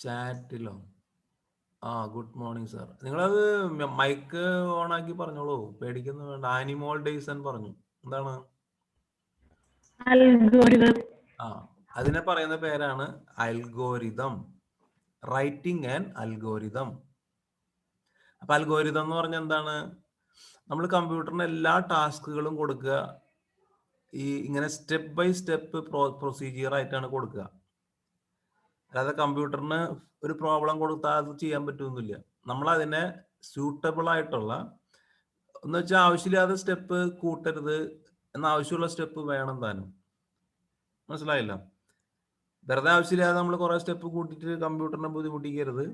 ചാറ്റിലോ? Good morning sir. നിങ്ങളത് mic on ആക്കി പറഞ്ഞോളൂ, പേടിക്കുന്നു വേണ്ട. ആനിമോൾ ഡേയ്സൺ പറഞ്ഞു. എന്താണ്? അൽഗോരിതം. അതിനെ പറയുന്ന പേരാണ് അൽഗോരിതം. Writing and algorithm. അപ്പൊ അൽഗോരിതം എന്ന് പറഞ്ഞാൽ എന്താണ്? നമ്മൾ കമ്പ്യൂട്ടറിന് എല്ലാ ടാസ്കുകളും കൊടുക്കുക, ഇങ്ങനെ സ്റ്റെപ്പ് ബൈ സ്റ്റെപ്പ് പ്രൊസീജിയർ ആയിട്ടാണ് കൊടുക്കുക. അല്ലാതെ കമ്പ്യൂട്ടറിന് ഒരു പ്രോബ്ലം കൊടുത്താൽ അത് ചെയ്യാൻ പറ്റുന്നില്ല. നമ്മൾ അതിനെ സ്യൂട്ടബിൾ ആയിട്ടുള്ള, എന്ന് വെച്ചാൽ ആവശ്യമില്ലാതെ സ്റ്റെപ്പ് കൂട്ടരുത്, എന്ന ആവശ്യമുള്ള സ്റ്റെപ്പ് വേണം താനും. മനസ്സിലായില്ല? വെറുതെ ആവശ്യമില്ലാതെ നമ്മൾ കുറെ സ്റ്റെപ്പ് കൂട്ടിയിട്ട് കമ്പ്യൂട്ടറിനെ ബുദ്ധിമുട്ടിക്കരുത്.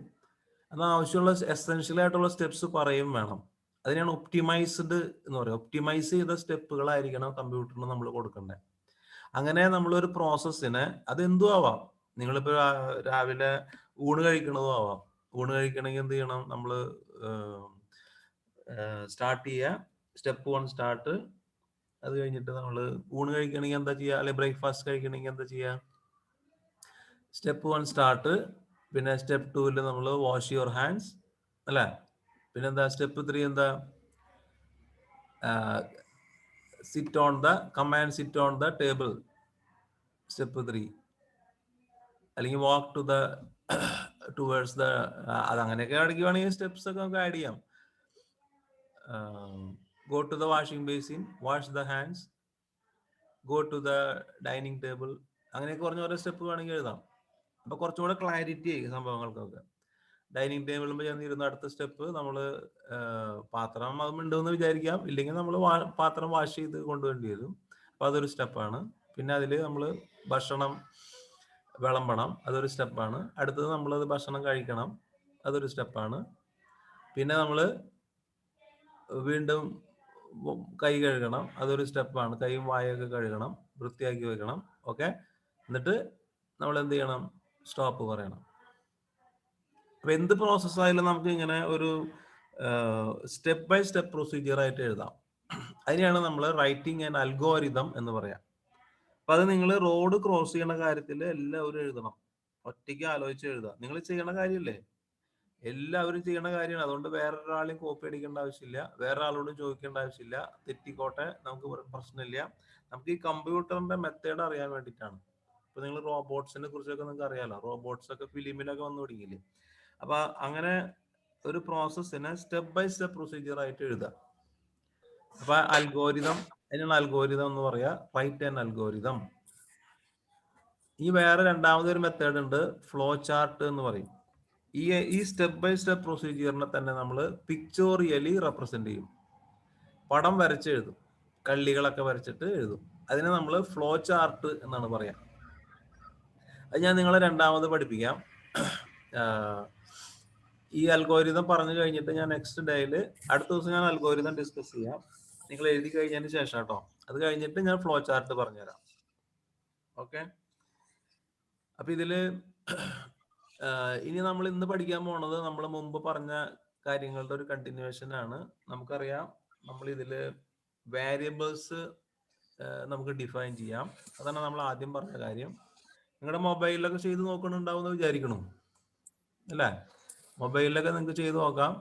എന്നാൽ ആവശ്യമുള്ള എസെൻഷ്യൽ ആയിട്ടുള്ള സ്റ്റെപ്സ് പറയും വേണം. അതിനാണ് ഒപ്റ്റിമൈസ്ഡ് എന്ന് പറയുക. ഒപ്റ്റിമൈസ് ചെയ്ത സ്റ്റെപ്പുകളായിരിക്കണം കമ്പ്യൂട്ടറിന് നമ്മൾ കൊടുക്കേണ്ടത്. അങ്ങനെ നമ്മളൊരു പ്രോസസ്സിനെ, അതെന്തും ആവാം. നിങ്ങളിപ്പോൾ രാവിലെ ഊണ് കഴിക്കണതും ആവാം. ഊണ് കഴിക്കണമെങ്കിൽ എന്ത് ചെയ്യണം? നമ്മൾ സ്റ്റാർട്ട് ചെയ്യുക. Step 1 start. അത് കഴിഞ്ഞിട്ട് നമ്മൾ ഊണ് കഴിക്കണമെങ്കിൽ എന്താ ചെയ്യുക? അല്ലെങ്കിൽ ബ്രേക്ക്ഫാസ്റ്റ് കഴിക്കണമെങ്കിൽ എന്താ ചെയ്യുക? Step 1 start. പിന്നെ സ്റ്റെപ്പ് 2 നമ്മൾ വാഷ് യുവർ ഹാൻഡ്സ്, അല്ലേ? പിന്നെന്താ സ്റ്റെപ്പ് 3? എന്താ? Sit on the command, sit on the table. Step 3. അല്ലെങ്കിൽ walk to the towards the, അതങ്ങനെയൊക്കെ ആണെങ്കിൽ വേണമെങ്കിൽ സ്റ്റെപ്സ് ഒക്കെ നമുക്ക് ആഡ് ചെയ്യാം. Go to the washing basin, wash the hands, go to the dining table. അങ്ങനെയൊക്കെ പറഞ്ഞ ഓരോ സ്റ്റെപ്പ് വേണമെങ്കിൽ എഴുതാം. അപ്പൊ കുറച്ചും കൂടെ ക്ലാരിറ്റി ആയി സംഭവങ്ങൾക്കൊക്കെ. ഡൈനിങ് ടേബിളിൽ ചെന്നിരുന്ന അടുത്ത സ്റ്റെപ്പ് നമ്മൾ പാത്രം അതുണ്ടെന്ന് വിചാരിക്കാം, ഇല്ലെങ്കിൽ നമ്മൾ പാത്രം വാഷ് ചെയ്ത് കൊണ്ടുവേണ്ടി വരും. അപ്പൊ അതൊരു സ്റ്റെപ്പാണ്. പിന്നെ അതിൽ നമ്മൾ ഭക്ഷണം വിളമ്പണം, അതൊരു സ്റ്റെപ്പാണ്. അടുത്തത് നമ്മളത് ഭക്ഷണം കഴിക്കണം, അതൊരു സ്റ്റെപ്പാണ്. പിന്നെ നമ്മൾ വീണ്ടും കൈ കഴുകണം, അതൊരു സ്റ്റെപ്പാണ്. കൈയും വായൊക്കെ കഴുകണം, വൃത്തിയാക്കി വെക്കണം. ഓക്കെ, എന്നിട്ട് നമ്മൾ എന്ത് ചെയ്യണം? സ്റ്റോപ്പ് പറയണം. അപ്പൊ എന്ത് പ്രോസസ് ആയാലും നമുക്ക് ഇങ്ങനെ ഒരു സ്റ്റെപ്പ് ബൈ സ്റ്റെപ്പ് പ്രൊസീജിയർ ആയിട്ട് എഴുതാം. അതിനെയാണ് നമ്മൾ റൈറ്റിംഗ് ആൻഡ് അൽഗോരിതം എന്ന് പറയാം. അപ്പൊ അത് നിങ്ങൾ റോഡ് ക്രോസ് ചെയ്യണ കാര്യത്തിൽ എല്ലാവരും എഴുതണം. ഒറ്റയ്ക്ക് ആലോചിച്ച് എഴുതാം. നിങ്ങൾ ചെയ്യണ കാര്യമല്ലേ, എല്ലാവരും ചെയ്യണ കാര്യമാണ്. അതുകൊണ്ട് വേറൊരാളെയും കോപ്പി അടിക്കേണ്ട ആവശ്യമില്ല, വേറെ ആളോടും ചോദിക്കേണ്ട ആവശ്യമില്ല. തെറ്റിക്കോട്ടെ, നമുക്ക് പ്രശ്നമില്ല. നമുക്ക് ഈ കമ്പ്യൂട്ടറിന്റെ മെത്തേഡ് അറിയാൻ വേണ്ടിയിട്ടാണ്. ഇപ്പൊ നിങ്ങൾ റോബോട്ട്സിനെ കുറിച്ചൊക്കെ നിങ്ങൾക്ക് അറിയാലോ. റോബോട്ട്സ് ഒക്കെ ഫിലിമിലൊക്കെ വന്നു തുടങ്ങിയില്ലേ? അപ്പൊ അങ്ങനെ ഒരു പ്രോസസ്സിനെ സ്റ്റെപ്പ് ബൈ സ്റ്റെപ്പ് പ്രൊസീജിയർ ആയിട്ട് എഴുതുക. അപ്പൊ അൽഗോരിതം, അതിനാണ് അൽഗോരിതം എന്ന് പറയാ, റൈറ്റ് ആൻഡ് അൽഗോരിതം. ഈ വേറെ രണ്ടാമതൊരു മെത്തേഡ് ഉണ്ട്, ഫ്ലോ ചാർട്ട് എന്ന് പറയും. ഈ സ്റ്റെപ്പ് ബൈ സ്റ്റെപ്പ് പ്രൊസീജിയറിനെ തന്നെ നമ്മൾ പിക്ചോറിയലി റെപ്രസെന്റ് ചെയ്യും. പടം വരച്ച് എഴുതും, കള്ളികളൊക്കെ വരച്ചിട്ട് എഴുതും. അതിനെ നമ്മൾ ഫ്ലോ ചാർട്ട് എന്നാണ് പറയാം. അത് ഞാൻ നിങ്ങളെ രണ്ടാമത് പഠിപ്പിക്കാം. ഈ അൽഗോരിതം പറഞ്ഞു കഴിഞ്ഞിട്ട് ഞാൻ നെക്സ്റ്റ് ഡേയിൽ, അടുത്ത ദിവസം ഞാൻ അൽഗോരിതം ഡിസ്കസ് ചെയ്യാം. നിങ്ങൾ എഴുതി കഴിഞ്ഞതിന് ശേഷം കേട്ടോ. അത് കഴിഞ്ഞിട്ട് ഞാൻ ഫ്ലോ ചാർട്ട് പറഞ്ഞുതരാം. ഓക്കെ, അപ്പൊ ഇതില് ഇനി നമ്മൾ ഇന്ന് പഠിക്കാൻ പോണത് നമ്മൾ മുമ്പ് പറഞ്ഞ കാര്യങ്ങളുടെ ഒരു കണ്ടിന്യൂവേഷൻ ആണ്. നമുക്കറിയാം, നമ്മൾ ഇതില് വേരിയബിൾസ് നമുക്ക് ഡിഫൈൻ ചെയ്യാം. അതാണ് നമ്മൾ ആദ്യം പറഞ്ഞ കാര്യം. നിങ്ങളുടെ മൊബൈലിലൊക്കെ ചെയ്ത് നോക്കണുണ്ടാവും എന്ന് വിചാരിക്കണു, അല്ലേ? മൊബൈലിലൊക്കെ നിങ്ങൾക്ക് ചെയ്ത് നോക്കാം.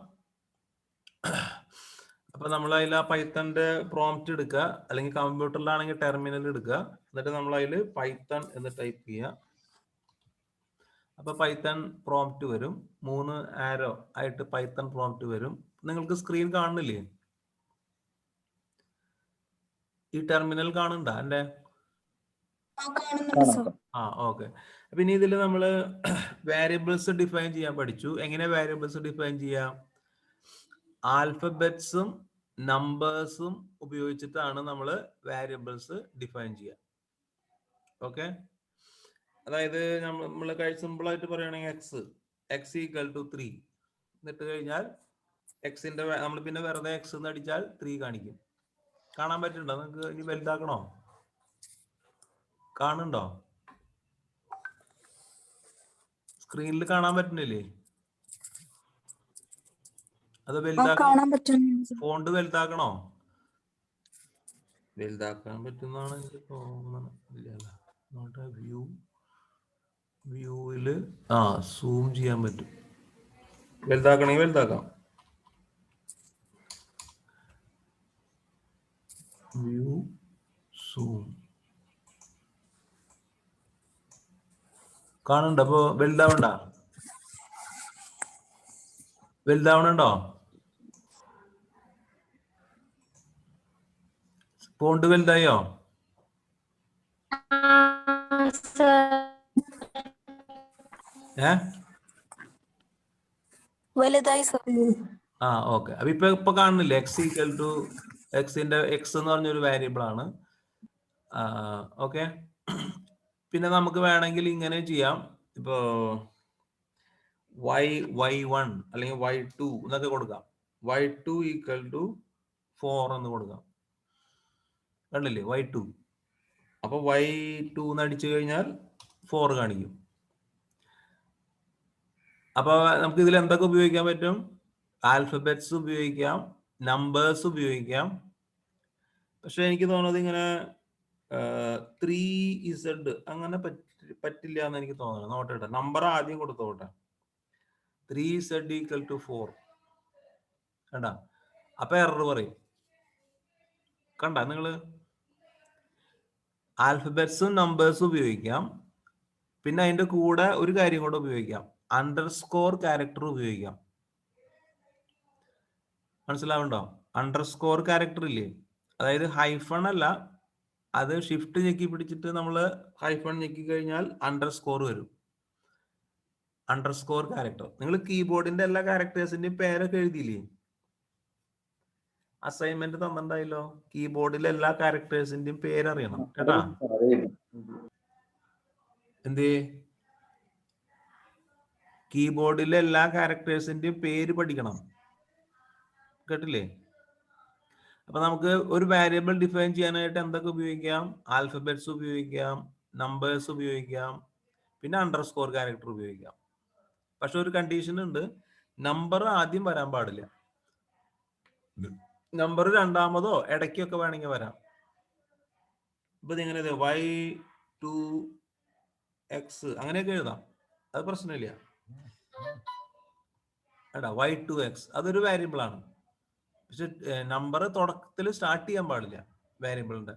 അപ്പൊ നമ്മൾ അതിൽ ആ പൈത്തന്റെ പ്രോംപ്റ്റ് എടുക്കുക, അല്ലെങ്കിൽ കമ്പ്യൂട്ടറിലാണെങ്കിൽ ടെർമിനൽ എടുക്കുക. എന്നിട്ട് നമ്മൾ അതിൽ പൈത്തൺ എന്ന് ടൈപ്പ് ചെയ്യുക. അപ്പൊ പൈത്തൺ പ്രോംപ്റ്റ് വരും. 3 ആരോ ആയിട്ട് പൈത്തൺ പ്രോംപ്റ്റ് വരും. നിങ്ങൾക്ക് സ്ക്രീൻ കാണുന്നില്ലേ? ഈ ടെർമിനൽ കാണുന്നുണ്ട എന്റെ? ഓക്കെ. അപ്പൊ ഇനി ഇതിൽ നമ്മൾ വേരിയബിൾസ് ഡിഫൈൻ ചെയ്യാൻ പഠിച്ചു. എങ്ങനെ വേരിയബിൾസ് ഡിഫൈൻ ചെയ്യാം? ആൽഫബറ്റ്സും നമ്പേഴ്സും ഉപയോഗിച്ചിട്ടാണ് നമ്മൾ വേരിയബിൾസ് ഡിഫൈൻ ചെയ്യുക. ഓക്കെ, അതായത് നമ്മൾ സിമ്പിൾ ആയിട്ട് പറയുകയാണെങ്കിൽ എക്സ് ഈക്വൽ ടു 3 എന്നിട്ട് കഴിഞ്ഞാൽ എക്സിന്റെ നമ്മൾ പിന്നെ വെറുതെ എക്സ് എന്ന് അടിച്ചാൽ 3 കാണിക്കും. കാണാൻ പറ്റുന്നുണ്ടോ നിങ്ങൾക്ക്? ഇനി വലുതാക്കണോ? കാണുന്നുണ്ടോ? സ്ക്രീനിൽ കാണാൻ പറ്റുന്നില്ലേ? അത് ഫോണ്ട് വലുതാക്കണോ? വലുതാക്കാൻ പറ്റുന്നതാണ് എനിക്ക് തോന്നുന്നത്. വ്യൂ വ്യൂവില് സൂം ചെയ്യാൻ പറ്റും. വലുതാക്കണമെങ്കിൽ വലുതാക്കാം. വ്യൂ സൂം കാണുന്നുണ്ടോ? അപ്പൊ വലുതാവണുണ്ടോ? ഫോണ്ട് വലുതായോ? വലുതായി സർ. ഓക്കെ. അപ്പൊ ഇപ്പൊ കാണുന്നില്ലേ? എക്സിന്റെ എക്സ് എന്ന് പറഞ്ഞൊരു വേരിയബിൾ ആണ്. ഓക്കെ. പിന്നെ നമുക്ക് വേണമെങ്കിൽ ഇങ്ങനെ ചെയ്യാം. ഇപ്പോ y1 അല്ലെങ്കിൽ y2 എന്നൊക്കെ കൊടുക്കാം. y2 = 4 എന്ന് കൊടുക്കാം. കണ്ടില്ലേ? y2. അപ്പൊ y2 എന്ന് അടിച്ചു കഴിഞ്ഞാൽ 4 കാണിക്കും. അപ്പൊ നമുക്ക് ഇതിൽ എന്തൊക്കെ ഉപയോഗിക്കാൻ പറ്റും? ആൽഫബറ്റ്സ് ഉപയോഗിക്കാം, നമ്പേഴ്സ് ഉപയോഗിക്കാം. പക്ഷെ എനിക്ക് തോന്നുന്നത് ഇങ്ങനെ 3z അങ്ങനെ പറ്റില്ല എന്ന് എനിക്ക് തോന്നുന്നു. നോട്ടെ, നമ്പർ ആദ്യം കൊടുത്തോട്ടെ. 3z = 4 കണ്ട. അപ്പൊ എറർ പറയും. കണ്ട നിങ്ങള്? ആൽഫബറ്റ്സും നമ്പേഴ്സും ഉപയോഗിക്കാം. പിന്നെ അതിന്റെ കൂടെ ഒരു കാര്യം കൂടെ ഉപയോഗിക്കാം, അണ്ടർസ്കോർ ക്യാരക്ടർ ഉപയോഗിക്കാം. മനസ്സിലാവുണ്ടോ? അണ്ടർസ്കോർ ക്യാരക്ടർ ഇല്ലേ? അതായത് ഹൈഫൺ അല്ല, അത് ഷിഫ്റ്റ് ഞെക്കി പിടിച്ചിട്ട് നമ്മൾ ഹൈഫൺ ഞെക്കി കഴിഞ്ഞാൽ അണ്ടർസ്കോർ വരും. Underscore character. നിങ്ങൾ കീബോർഡിന്റെ എല്ലാ ക്യാരക്ടേഴ്സിന്റെയും പേരൊക്കെ എഴുതിയില്ലേ? അസൈൻമെന്റ് തന്നിട്ടുണ്ടായല്ലോ. കീബോർഡിലെ എല്ലാ ക്യാരക്ടേഴ്സിന്റെയും പേരറിയണം കേട്ടാ. എന്ത്? കീബോർഡിലെ എല്ലാ ക്യാരക്ടേഴ്സിന്റെയും പേര് പഠിക്കണം. കേട്ടില്ലേ? അപ്പൊ നമുക്ക് ഒരു വേരിയബിൾ ഡിഫൈൻ ചെയ്യാനായിട്ട് എന്തൊക്കെ ഉപയോഗിക്കാം? ആൽഫബറ്റ്സ് ഉപയോഗിക്കാം, നമ്പേഴ്സ് ഉപയോഗിക്കാം, പിന്നെ അണ്ടർസ്കോർ ക്യാരക്ടർ ഉപയോഗിക്കാം. പക്ഷെ ഒരു കണ്ടീഷൻ ഉണ്ട്, നമ്പർ ആദ്യം വരാൻ പാടില്ല. നമ്പർ രണ്ടാമതോ ഇടയ്ക്കൊക്കെ വേണമെങ്കിൽ വരാം. ഇപ്പൊ ഇങ്ങനെ y2x അങ്ങനെയൊക്കെ എഴുതാം, അത് പ്രശ്നമില്ല. y2x അതൊരു വേരിയബിൾ ആണ്. പക്ഷെ നമ്പർ തുടക്കത്തിൽ സ്റ്റാർട്ട് ചെയ്യാൻ പാടില്ല വേരിയബിളിന്റെ.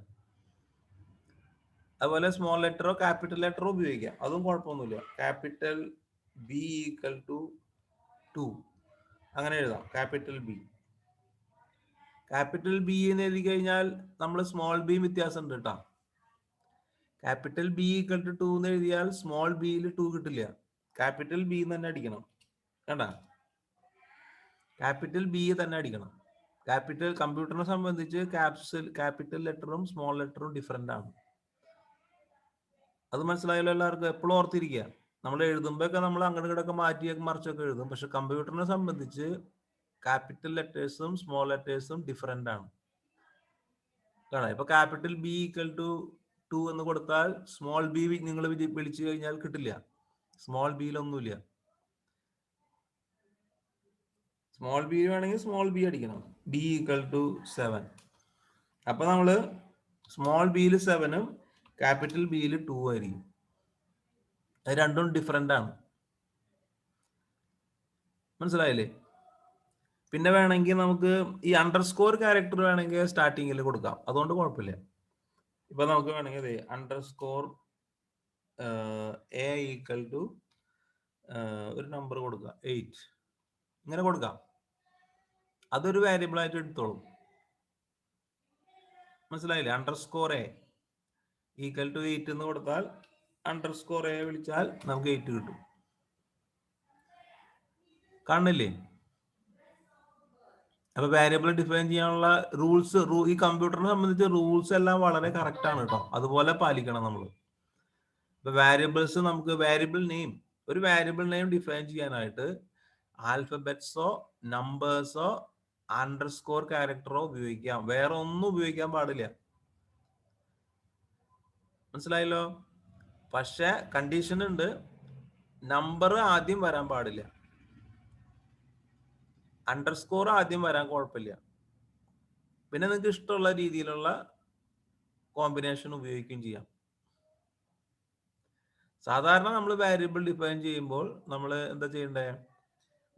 അതുപോലെ സ്മോൾ ലെറ്ററോ ക്യാപിറ്റൽ ലെറ്ററോ ഉപയോഗിക്കാം, അതും കുഴപ്പമൊന്നുമില്ല. ക്യാപിറ്റൽ B = 2 അങ്ങനെ എഴുതാം. ക്യാപിറ്റൽ B എന്ന് എഴുതി കഴിഞ്ഞാൽ നമ്മൾ സ്മോൾ ബി വ്യത്യാസം ഉണ്ട് കേട്ടോ. ക്യാപിറ്റൽ B = 2 എന്ന് എഴുതിയാൽ സ്മോൾ ബിയിൽ 2 കിട്ടില്ല. ക്യാപിറ്റൽ B തന്നെ അടിക്കണം. കണ്ട? ക്യാപിറ്റൽ B തന്നെ അടിക്കണം. കമ്പ്യൂട്ടറിനെ സംബന്ധിച്ച് ക്യാപിറ്റൽ ലെറ്ററും സ്മോൾ ലെറ്ററും ഡിഫറെന്റ് ആണ്. അത് മനസ്സിലായല്ലോ എല്ലാവർക്കും? എപ്പോഴും ഓർത്തിരിക്കുക. നമ്മൾ എഴുതുമ്പോഴൊക്കെ നമ്മൾ അങ്ങോട്ട് ഇങ്ങോട്ടൊക്കെ മാറ്റിയൊക്കെ മറിച്ചൊക്കെ എഴുതും. പക്ഷെ കമ്പ്യൂട്ടറിനെ സംബന്ധിച്ച് ക്യാപിറ്റൽ ലെറ്റേഴ്സും സ്മോൾ ലെറ്റേഴ്സും ഡിഫറെന്റ് ആണ്. കാണാം. ഇപ്പൊ ക്യാപിറ്റൽ B = 2 എന്ന് കൊടുത്താൽ സ്മോൾ ബി നിങ്ങൾ വിളിച്ചു കഴിഞ്ഞാൽ കിട്ടില്ല. സ്മോൾ ബിയിലൊന്നുമില്ല. സ്മോൾ ബി വേണമെങ്കിൽ സ്മോൾ ബി അടിക്കണം. B = 7. അപ്പൊ നമ്മള് സ്മോൾ ബിയിൽ 7ഉം ക്യാപിറ്റൽ ബിയിൽ 2 ആയിരിക്കും. അത് രണ്ടും ഡിഫറെന്റ് ആണ്. മനസ്സിലായില്ലേ? പിന്നെ വേണമെങ്കിൽ നമുക്ക് ഈ അണ്ടർസ്കോർ ക്യാരക്ടർ വേണമെങ്കിൽ സ്റ്റാർട്ടിങ്ങിൽ കൊടുക്കാം, അതുകൊണ്ട് കുഴപ്പമില്ല. ഇപ്പൊ നമുക്ക് വേണമെങ്കിൽ അണ്ടർസ്കോർ A = ഒരു നമ്പർ കൊടുക്കാം, 8 ഇങ്ങനെ കൊടുക്കാം. അതൊരു വേരിയബിൾ ആയിട്ട് എടുത്തോളും. മനസ്സിലായില്ലേ? അണ്ടർസ്കോർ A = 8 എന്ന് കൊടുത്താൽ അണ്ടർസ്കോർ A വിളിച്ചാൽ നമുക്ക് 8 കിട്ടും. കാണില്ലേ? അപ്പൊ വേരിയബിൾ ഡിഫൈൻ ചെയ്യാനുള്ള റൂൾസ്, ഈ കമ്പ്യൂട്ടറിനെ സംബന്ധിച്ച് റൂൾസ് എല്ലാം വളരെ കറക്റ്റ് ആണ് കേട്ടോ. അതുപോലെ പാലിക്കണം നമ്മൾ. ഇപ്പൊ വേരിയബിൾസ്, നമുക്ക് ഒരു വേരിയബിൾ നെയിം ഡിഫൈൻ ചെയ്യാനായിട്ട് ആൽഫബറ്റ്സോ നമ്പേഴ്സോ അണ്ടർസ്കോർ ക്യാരക്ടറോ ഉപയോഗിക്കാം. വേറെ ഒന്നും ഉപയോഗിക്കാൻ പാടില്ല. മനസ്സിലായല്ലോ? പക്ഷെ കണ്ടീഷൻ ഉണ്ട്, നമ്പർ ആദ്യം വരാൻ പാടില്ല, അണ്ടർസ്കോർ ആദ്യം വരാൻ കുഴപ്പമില്ല. പിന്നെ നിങ്ങൾക്ക് ഇഷ്ടമുള്ള രീതിയിലുള്ള കോമ്പിനേഷൻ ഉപയോഗിക്കുകയും ചെയ്യാം. സാധാരണ നമ്മൾ വേരിയബിൾ ഡിഫൈൻ ചെയ്യുമ്പോൾ നമ്മൾ എന്താ ചെയ്യേണ്ടത്?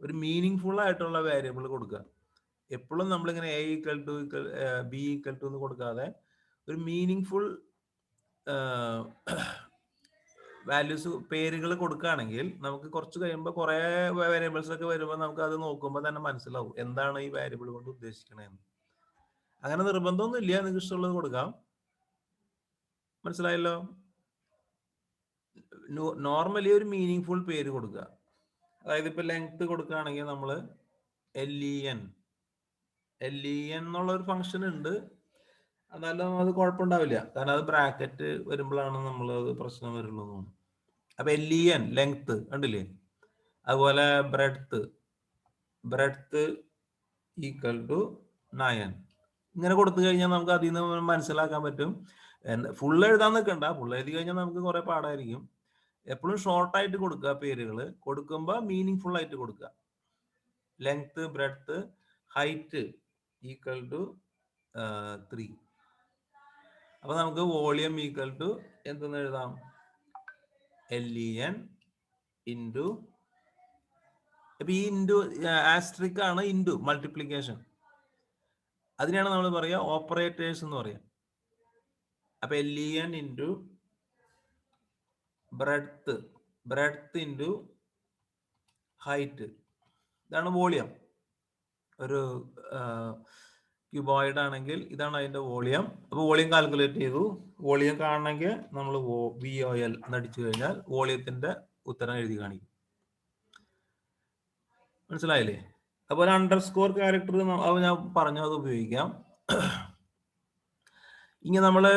ഒരു മീനിങ് ഫുൾ ആയിട്ടുള്ള വേരിയബിൾ കൊടുക്കുക. എപ്പോഴും നമ്മളിങ്ങനെ A equal to B equal to എന്ന് കൊടുക്കാതെ ഒരു മീനിങ് ഫുൾ വാല്യൂസ് പേരുകൾ കൊടുക്കുകയാണെങ്കിൽ നമുക്ക് കുറച്ച് കഴിയുമ്പോൾ കുറെ വേരിയബിൾസ് ഒക്കെ വരുമ്പോൾ നമുക്ക് അത് നോക്കുമ്പോൾ തന്നെ മനസ്സിലാവും എന്താണ് ഈ വേരിയബിൾ കൊണ്ട് ഉദ്ദേശിക്കണേന്ന്. അങ്ങനെ നിർബന്ധമൊന്നും ഇല്ല, നിങ്ങൾക്ക് ഇഷ്ടമുള്ളത് കൊടുക്കാം. മനസ്സിലായല്ലോ? നോർമലി ഒരു മീനിങ് ഫുൾ പേര് കൊടുക്കുക. അതായത് ഇപ്പൊ ലെങ്ത് കൊടുക്കുകയാണെങ്കിൽ നമ്മൾ LEN എന്നുള്ള ഒരു ഫംഗ്ഷൻ ഉണ്ട്. എന്നാലും അത് കുഴപ്പമുണ്ടാവില്ല, കാരണം അത് ബ്രാക്കറ്റ് വരുമ്പോഴാണ് നമ്മൾ അത് പ്രശ്നം വരുള്ളൂ. അപ്പൊ LEN ലെങ്ത് കണ്ടില്ലേ? അതുപോലെ ബ്രെഡ്ത്ത് ഈക്വൽ ടു 9 ഇങ്ങനെ കൊടുത്തു കഴിഞ്ഞാൽ നമുക്ക് അതിൽ നിന്ന് മനസ്സിലാക്കാൻ പറ്റും. ഫുൾ എഴുതാൻ നിൽക്കണ്ട, ഫുൾ എഴുതി കഴിഞ്ഞാൽ നമുക്ക് കുറെ പാടായിരിക്കും. എപ്പോഴും ഷോർട്ടായിട്ട് കൊടുക്കുക. പേരുകൾ കൊടുക്കുമ്പോൾ മീനിങ് ഫുൾ ആയിട്ട് കൊടുക്കുക. Length, breadth, height equal to 3. അപ്പൊ നമുക്ക് വോളിയം ഈക്വൽ ടു എന്തെന്ന് എഴുതാം? LEN ഇൻറ്റു, ഇപ്പൊ ഈ ഇൻറ്റു ആസ്ട്രിക് ആണ്, ഇൻറ്റു മൾട്ടിപ്ലിക്കേഷൻ. അതിനെയാണ് നമ്മൾ പറയുക ഓപ്പറേറ്റേഴ്സ് എന്ന് പറയാം. അപ്പൊ LEN into breadth into height, ഇതാണ് വോളിയം. ഒരു ക്യൂബോയിഡ് ആണെങ്കിൽ ഇതാണ് അതിന്റെ വോളിയം. അപ്പൊ വോളിയം കാൽക്കുലേറ്റ് ചെയ്തു. വോളിയം കാണണമെങ്കിൽ നമ്മൾ VOL എന്നടിച്ചു കഴിഞ്ഞാൽ വോളിയത്തിന്റെ ഉത്തരം എഴുതി കാണിക്കും. മനസ്സിലായില്ലേ? അതുപോലെ അണ്ടർസ്കോർ ക്യാരക്ടർ അത് ഞാൻ പറഞ്ഞു, അത് ഉപയോഗിക്കാം. ഇങ്ങനെ നമ്മള്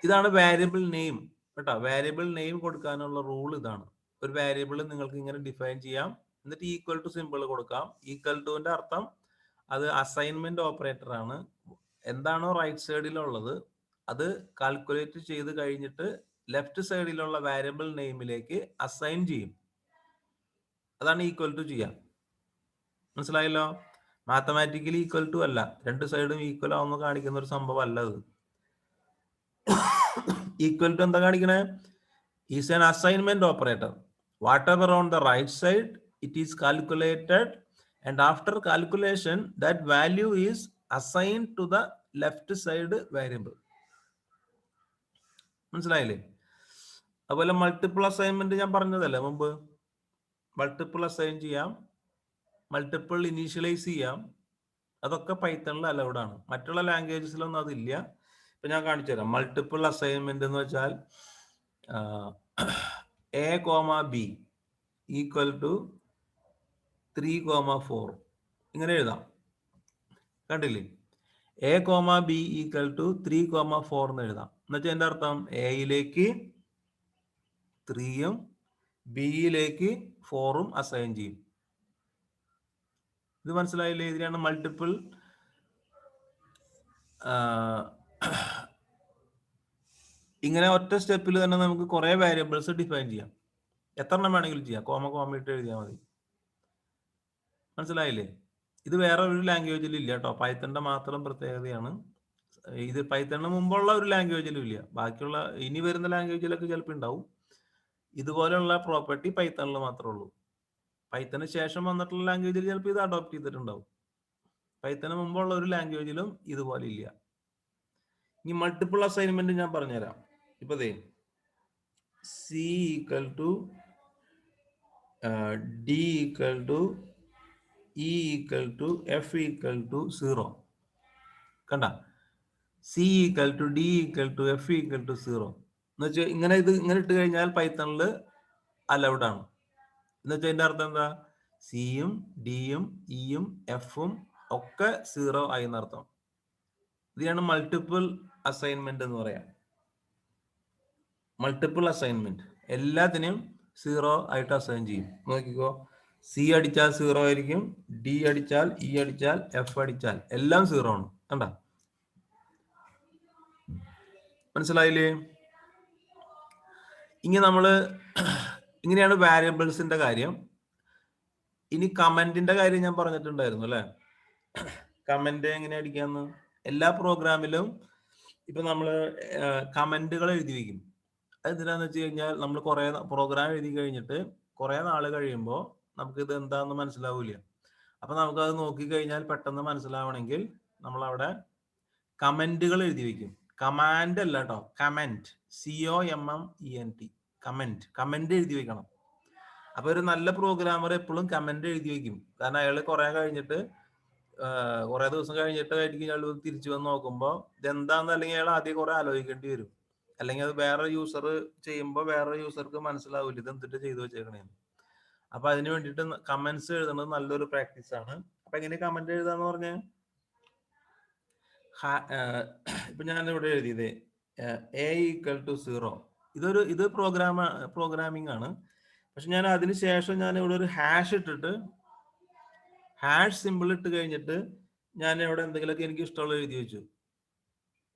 ഇതാണ് വേരിയബിൾ നെയിം കേട്ടോ. വേരിയബിൾ നെയിം കൊടുക്കാനുള്ള റൂൾ ഇതാണ്. ഒരു വേരിയബിൾ നിങ്ങൾക്ക് ഇങ്ങനെ ഡിഫൈൻ ചെയ്യാം, എന്നിട്ട് ഈക്വൽ ടു സിമ്പിൾ കൊടുക്കാം. ഈക്വൽ ടുവിന്റെ അർത്ഥം അത് അസൈൻമെന്റ് ഓപ്പറേറ്റർ ആണ്. എന്താണോ റൈറ്റ് സൈഡിലുള്ളത് അത് കാൽക്കുലേറ്റ് ചെയ്ത് കഴിഞ്ഞിട്ട് ലെഫ്റ്റ് സൈഡിലുള്ള വേരിയബിൾ നെയിമിലേക്ക് അസൈൻ ചെയ്യും. അതാണ് ഈക്വൽ ടു ചെയ്യാം. മനസ്സിലായല്ലോ? മാത്തമാറ്റിക്കലി ഈക്വൽ ടു അല്ല, രണ്ട് സൈഡും ഈക്വൽ ആവുന്ന കാണിക്കുന്ന ഒരു സംഭവം അല്ല അത്. ഈക്വൽ ടു എന്താ കാണിക്കണേ? Is an assignment operator. Whatever on the right side it is calculated and after calculation that value is assigned to the left side variable. മനസ്സിലായില്ലേ? അതുപോലെ മൾട്ടിപ്പിൾ അസൈൻമെന്റ് ഞാൻ പറഞ്ഞതല്ലേ മുമ്പ്. മൾട്ടിപ്പിൾ അസൈൻ ചെയ്യാം, മൾട്ടിപ്പിൾ ഇനീഷ്യലൈസ് ചെയ്യാം. അതൊക്കെ പൈത്തണിൽ അലൗഡ് ആണ്. മറ്റുള്ള ലാംഗ്വേജസിലൊന്നും അതില്ല. ഇപ്പൊ ഞാൻ കാണിച്ചു തരാം. മൾട്ടിപ്പിൾ അസൈൻമെന്റ് എന്ന് വെച്ചാൽ A, B ഈക്വൽ ടു 3, 4 ഇങ്ങനെ എഴുതാം. കണ്ടില്ലേ? A, B ഈക്വൽ ടു 3, 4 എന്ന് എഴുതാം. എന്നുവെച്ചാൽ എന്റെ അർത്ഥം എയിലേക്ക് 3ഉം ബിയിലേക്ക് 4ഉം അസൈൻ ചെയ്യും. ഇത് മനസ്സിലായില്ലേ? ഇതിനാണ് മൾട്ടിപ്പിൾ ഇങ്ങനെ ഒറ്റ സ്റ്റെപ്പിൽ തന്നെ നമുക്ക് കുറെ വേരിയബിൾസ് ഡിഫൈൻ ചെയ്യാം. എത്ര എണ്ണം വേണമെങ്കിലും ചെയ്യാം. കോമ ഇട്ട് എഴുതിയാൽ മതി. മനസ്സിലായില്ലേ? ഇത് വേറെ ഒരു ലാംഗ്വേജിലും ഇല്ല കേട്ടോ. പൈത്തണിന്റെ മാത്രം പ്രത്യേകതയാണ് ഇത്. പൈത്തണിന് മുമ്പുള്ള ഒരു ലാംഗ്വേജിലും ഇല്ല. ബാക്കിയുള്ള ഇനി വരുന്ന ലാംഗ്വേജിലൊക്കെ ചിലപ്പോൾ ഉണ്ടാവും. ഇതുപോലെയുള്ള പ്രോപ്പർട്ടി പൈത്തണിൽ മാത്രമേ ഉള്ളൂ. പൈത്തണിന് ശേഷം വന്നിട്ടുള്ള ലാംഗ്വേജിൽ ചിലപ്പോൾ ഇത് അഡോപ്റ്റ് ചെയ്തിട്ടുണ്ടാവും. പൈത്തണിന് മുമ്പുള്ള ഒരു ലാംഗ്വേജിലും ഇതുപോലെ ഇല്ല. ഇനി മൾട്ടിപ്പിൾ അസൈൻമെന്റ് ഞാൻ പറഞ്ഞുതരാം. ഇപ്പൊ C equal to D equal to E equal to F equal to 0. കണ്ട? C equal to D equal to F equal to 0 എന്ന് വെച്ചാൽ ഇങ്ങനെ ഇട്ട് കഴിഞ്ഞാൽ പൈത്തണിൽ അലൗഡ് ആണ്. എന്ന് വെച്ചാൽ അതിന്റെ അർത്ഥം എന്താ? സിയും ഡിയും ഇയും എഫും ഒക്കെ 0 ആയി എന്നർത്ഥം. ഇതിനാണ് മൾട്ടിപ്പിൾ അസൈൻമെന്റ് എന്ന് പറയാം. മൾട്ടിപ്പിൾ അസൈൻമെന്റ് എല്ലാത്തിനെയും 0 ആയിട്ട് അസൈൻ ചെയ്യും. നോക്കിക്കോ, സി അടിച്ചാൽ 0 ആയിരിക്കും, ഡി അടിച്ചാൽ, ഇ അടിച്ചാൽ, എഫ് അടിച്ചാൽ എല്ലാം 0 ആണ്. കണ്ട? മനസ്സിലായില്ലേ? ഇങ്ങനെയാണ് വാരിയബിൾസിന്റെ കാര്യം. ഇനി കമന്റിന്റെ കാര്യം ഞാൻ പറഞ്ഞിട്ടുണ്ടായിരുന്നു അല്ലെ? കമന്റ് എങ്ങനെ അടിക്കാന്ന്. എല്ലാ പ്രോഗ്രാമിലും ഇപ്പൊ നമ്മള് കമന്റുകൾ എഴുതി വെക്കും. എന്തിനാന്ന് വെച്ച് കഴിഞ്ഞാൽ നമ്മൾ കുറെ പ്രോഗ്രാം എഴുതി കഴിഞ്ഞിട്ട് കുറെ നാൾ കഴിയുമ്പോൾ നമുക്ക് ഇത് എന്താണെന്ന് മനസ്സിലാവില്ല. അപ്പൊ നമുക്കത് നോക്കിക്കഴിഞ്ഞാൽ പെട്ടെന്ന് മനസ്സിലാവണമെങ്കിൽ നമ്മൾ അവിടെ കമന്റുകൾ എഴുതി വെക്കും. കമാൻഡ് അല്ല കേട്ടോ, കമന്റ്, COMMENT, കമന്റ് എഴുതി വെക്കണം. അപ്പൊ ഒരു നല്ല പ്രോഗ്രാമർ എപ്പോഴും കമന്റ് എഴുതി വെക്കും. കാരണം അയാൾ കുറെ കഴിഞ്ഞിട്ട് കുറെ ദിവസം കഴിഞ്ഞിട്ടായിരിക്കും അയാൾ തിരിച്ചു വന്ന് നോക്കുമ്പോൾ ഇതെന്താന്ന്, അല്ലെങ്കിൽ അയാൾ ആദ്യം കുറെ ആലോചിക്കേണ്ടി വരും. അല്ലെങ്കിൽ അത് വേറെ യൂസർ ചെയ്യുമ്പോൾ വേറെ യൂസർക്ക് മനസ്സിലാവില്ല ഇത് എന്തിട്ട് ചെയ്തു വെച്ചേക്കണേന്ന്. അപ്പൊ അതിന് വേണ്ടിയിട്ട് കമന്റ്സ് എഴുതുന്നത് നല്ലൊരു പ്രാക്ടീസ് ആണ്. അപ്പൊ എങ്ങനെ കമന്റ് എഴുതാന്ന് പറഞ്ഞ, ഇപ്പൊ ഞാൻ ഇവിടെ എഴുതിയത് A=0. ഇത് പ്രോഗ്രാമിംഗ് ആണ്. പക്ഷെ ഞാൻ അതിന് ശേഷം ഞാൻ ഇവിടെ ഒരു ഹാഷ് ഇട്ടിട്ട്, ഹാഷ് സിമ്പിൾ ഇട്ട് കഴിഞ്ഞിട്ട് ഞാൻ ഇവിടെ എന്തെങ്കിലുമൊക്കെ എനിക്ക് ഇഷ്ടമുള്ള എഴുതി വെച്ചു.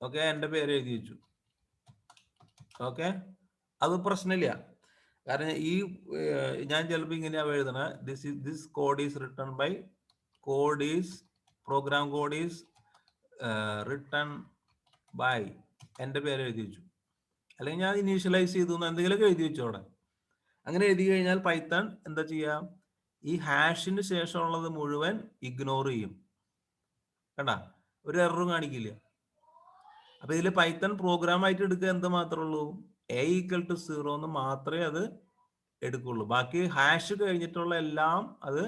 ഓക്കെ, എൻ്റെ പേര് എഴുതി വെച്ചു. ഓക്കെ, അത് പ്രശ്നമില്ല. കാരണം ഈ ഞാൻ ചിലപ്പോൾ ഇങ്ങനെയാ എഴുതണ, this code is written by program code is written by എൻ്റെ പേര് എഴുതി വെച്ചു. അല്ലെങ്കിൽ ഞാൻ ഇനീഷ്യലൈസ് ചെയ്തു എന്തെങ്കിലുമൊക്കെ എഴുതി വെച്ചു അവിടെ. അങ്ങനെ എഴുതി കഴിഞ്ഞാൽ പൈത്തൺ എന്താ ചെയ്യുക, ഈ ഹാഷിന് ശേഷമുള്ളത് മുഴുവൻ ഇഗ്നോർ ചെയ്യും. കണ്ട, ഒരു എററും കാണിക്കില്ല. അപ്പൊ ഇതിൽ പൈത്തൺ പ്രോഗ്രാം ആയിട്ട് എടുക്കുക എന്ത് മാത്രമേ ഉള്ളൂ, A=0 എന്ന് മാത്രമേ അത് എടുക്കുള്ളൂ. ബാക്കി ഹാഷ് കഴിഞ്ഞിട്ടുള്ള എല്ലാം അത്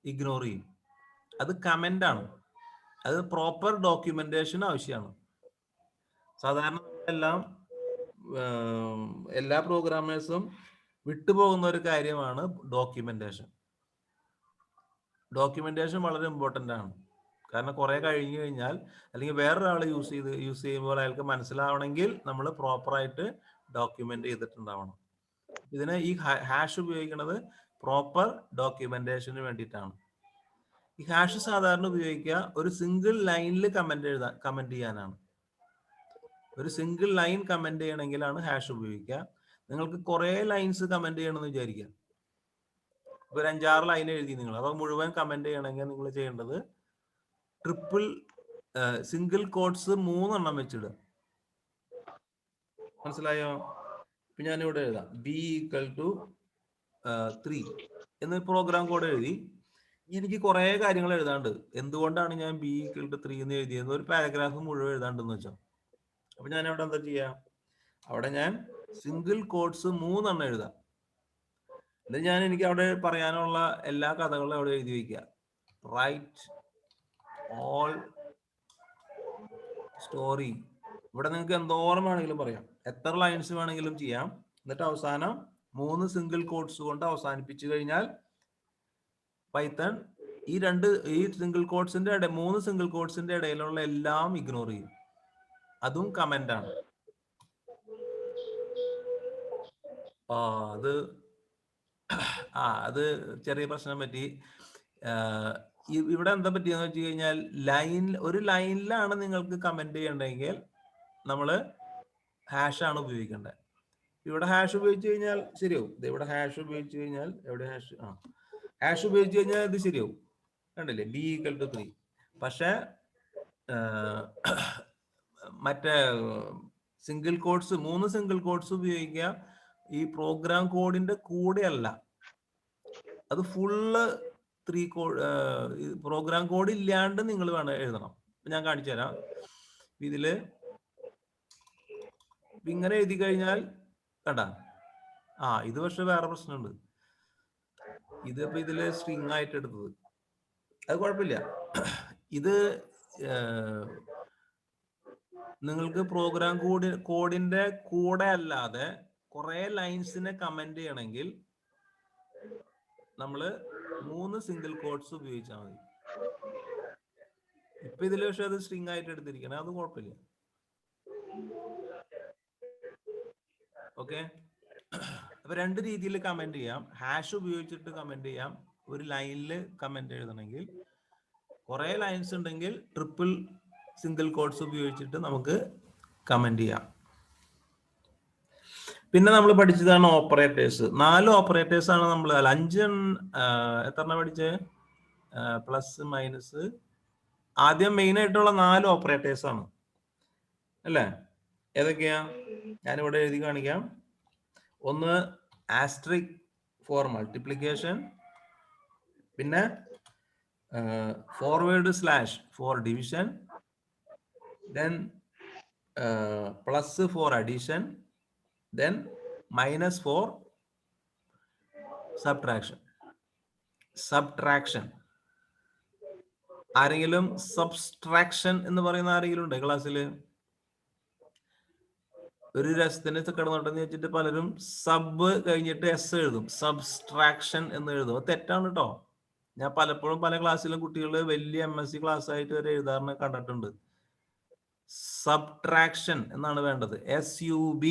ഇഗ്നോർ ചെയ്യും. അത് കമന്റ് ആണ്. അത് പ്രോപ്പർ ഡോക്യുമെന്റേഷൻ ആവശ്യമാണ്. സാധാരണ എല്ലാ പ്രോഗ്രാമേഴ്സും വിട്ടുപോകുന്ന ഒരു കാര്യമാണ് ഡോക്യുമെന്റേഷൻ. ഡോക്യുമെന്റേഷൻ വളരെ ഇമ്പോർട്ടൻ്റ് ആണ്. കാരണം കുറെ കഴിഞ്ഞു കഴിഞ്ഞാൽ, അല്ലെങ്കിൽ വേറൊരാൾ യൂസ് ചെയ്യുമ്പോൾ അയാൾക്ക് മനസ്സിലാവണമെങ്കിൽ നമ്മൾ പ്രോപ്പറായിട്ട് ഡോക്യുമെന്റ് ചെയ്തിട്ടുണ്ടാവണം. ഇതിന് ഈ ഹാഷ് ഉപയോഗിക്കുന്നത് പ്രോപ്പർ ഡോക്യുമെന്റേഷന് വേണ്ടിയിട്ടാണ്. ഈ ഹാഷ് സാധാരണ ഉപയോഗിക്കുക ഒരു സിംഗിൾ ലൈനിൽ കമന്റ് ചെയ്യാനാണ്. ഒരു സിംഗിൾ ലൈൻ കമന്റ് ചെയ്യണമെങ്കിലാണ് ഹാഷ് ഉപയോഗിക്കുക. നിങ്ങൾക്ക് കുറെ ലൈൻസ് കമന്റ് ചെയ്യണമെന്ന് വിചാരിക്കുക. ഒരു 5-6 ലൈൻ എഴുതി നിങ്ങൾ, അപ്പോൾ മുഴുവൻ കമന്റ് ചെയ്യണമെങ്കിൽ നിങ്ങൾ ചെയ്യേണ്ടത് സിംഗിൾ കോട്ട്സ് 3 എണ്ണം വെച്ചിടുക. മനസ്സിലായോ? ഇപ്പൊ ഞാനിവിടെ എഴുതാം B=3 എന്ന് പ്രോഗ്രാം കോഡ് എഴുതി. എനിക്ക് കുറെ കാര്യങ്ങൾ എഴുതാണ്ട്. എന്തുകൊണ്ടാണ് ഞാൻ B=3 എന്ന് എഴുതിയത്, ഒരു പാരഗ്രാഫ് മുഴുവൻ എഴുതാണ്ടെന്ന് വെച്ചോ. അപ്പൊ ഞാൻ അവിടെ എന്താ ചെയ്യാ, അവിടെ ഞാൻ സിംഗിൾ കോട്ട്സ് 3 എണ്ണം എഴുതാം. എന്നിട്ട് ഞാൻ എനിക്ക് അവിടെ പറയാനുള്ള എല്ലാ കഥകളും അവിടെ എഴുതി വയ്ക്കുക. Write all story. ഇവിടെ നിങ്ങൾക്ക് എന്തോരം വേണമെങ്കിലും പറയാം, എത്ര ലൈൻസ് വേണമെങ്കിലും ചെയ്യാം. എന്നിട്ട് അവസാനം 3 സിംഗിൾ കോട്ട്സ് കൊണ്ട് അവസാനിപ്പിച്ചു കഴിഞ്ഞാൽ പൈത്തൺ ഈ 3 സിംഗിൾ കോട്ട്സിന്റെ ഇടയിലുള്ള എല്ലാം ഇഗ്നോർ ചെയ്യും. അതും കമന്റ് ആണ്. അത് ചെറിയ പ്രശ്നം പറ്റി. ഇവിടെ എന്താ പറ്റിയെന്ന് വെച്ച് കഴിഞ്ഞാൽ, ഒരു ലൈനിലാണ് നിങ്ങൾക്ക് കമന്റ് ചെയ്യണ്ടെങ്കിൽ നമ്മൾ ഹാഷ് ആണ് ഉപയോഗിക്കേണ്ടത്. ഇവിടെ ഹാഷ് ഉപയോഗിച്ച് കഴിഞ്ഞാൽ ശരിയാവും. ഇവിടെ ഹാഷ് ഉപയോഗിച്ച് കഴിഞ്ഞാൽ, എവിടെ ഹാഷ് ഉപയോഗിച്ച് കഴിഞ്ഞാൽ ഇത് ശരിയാവും. കണ്ടില്ലേ, B=3. പക്ഷെ മറ്റേ സിംഗിൾ കോട്ട്സ് 3 സിംഗിൾ കോട്ട്സ് ഉപയോഗിക്കുക ഈ പ്രോഗ്രാം കോഡിന്റെ കൂടെ അല്ല, അത് ഫുള്ള് പ്രോഗ്രാം കോഡ് ഇല്ലാണ്ട് നിങ്ങൾ വേണം എഴുതണം. ഞാൻ കാണിച്ചു തരാം. ഇതില് ഇങ്ങനെ എഴുതി കഴിഞ്ഞാൽ കണ്ട, ഇത് പക്ഷെ വേറെ പ്രശ്നമുണ്ട്. ഇതിപ്പോ ഇതില് സ്ട്രിങ് ആയിട്ട് എടുത്തത്, അത് കുഴപ്പമില്ല. ഇത് നിങ്ങൾക്ക് പ്രോഗ്രാം കോഡിന്റെ കൂടെ അല്ലാതെ കുറെ ലൈൻസിനെ കമന്റ് ചെയ്യണമെങ്കിൽ നമ്മള് 3 സിംഗിൾ കോട്ട്സ് ഉപയോഗിച്ചാൽ മതി. ഇപ്പൊ ഇതിൽ പക്ഷെ അത് സ്ട്രിങ് ആയിട്ട് എടുത്തിരിക്കണം, അത് കുഴപ്പമില്ല. ഓക്കെ, അപ്പൊ 2 രീതിയിൽ കമന്റ് ചെയ്യാം. ഹാഷ് ഉപയോഗിച്ചിട്ട് കമന്റ് ചെയ്യാം. ഒരു ലൈനിൽ കമന്റ് എഴുതണമെങ്കിൽ, കുറെ ലൈൻസ് ഉണ്ടെങ്കിൽ ട്രിപ്പിൾ സിംഗിൾ കോട്ട്സ് ഉപയോഗിച്ചിട്ട് നമുക്ക് കമന്റ് ചെയ്യാം. പിന്നെ നമ്മൾ പഠിച്ചതാണ് ഓപ്പറേറ്റേഴ്സ്. 4 ഓപ്പറേറ്റേഴ്സ് ആണ് നമ്മൾ, 5 എത്ര പഠിച്ചേ, പ്ലസ് മൈനസ്. ആദ്യം മെയിൻ ആയിട്ടുള്ള 4 ഓപ്പറേറ്റേഴ്സ് ആണ് അല്ലേ. ഏതൊക്കെയാ ഞാനിവിടെ എഴുതി കാണിക്കാം. ഒന്ന് ആസ്ട്രിക് ഫോർ മൾട്ടിപ്ലിക്കേഷൻ, പിന്നെ forward slash for division, then plus for addition, then minus for subtraction. ആരെങ്കിലും സബ്സ്ട്രാക്ഷൻ എന്ന് പറയുന്ന ആരെങ്കിലും ഉണ്ട് ക്ലാസ്സിൽ? ഒരു രസത്തിന് കിടന്നോട്ടെന്ന് വെച്ചിട്ട് പലരും സബ് കഴിഞ്ഞിട്ട് എസ് എഴുതും, സബ്സ്ട്രാക്ഷൻ എന്ന് എഴുതും. അത് തെറ്റാണ് കേട്ടോ. ഞാൻ പലപ്പോഴും പല ക്ലാസ്സിലും കുട്ടികൾ വലിയ MSc ക്ലാസ് ആയിട്ട് വരെ എഴുതാറിനെ കണ്ടിട്ടുണ്ട്. സബ്ട്രാക്ഷൻ എന്നാണ് വേണ്ടത്. SUB.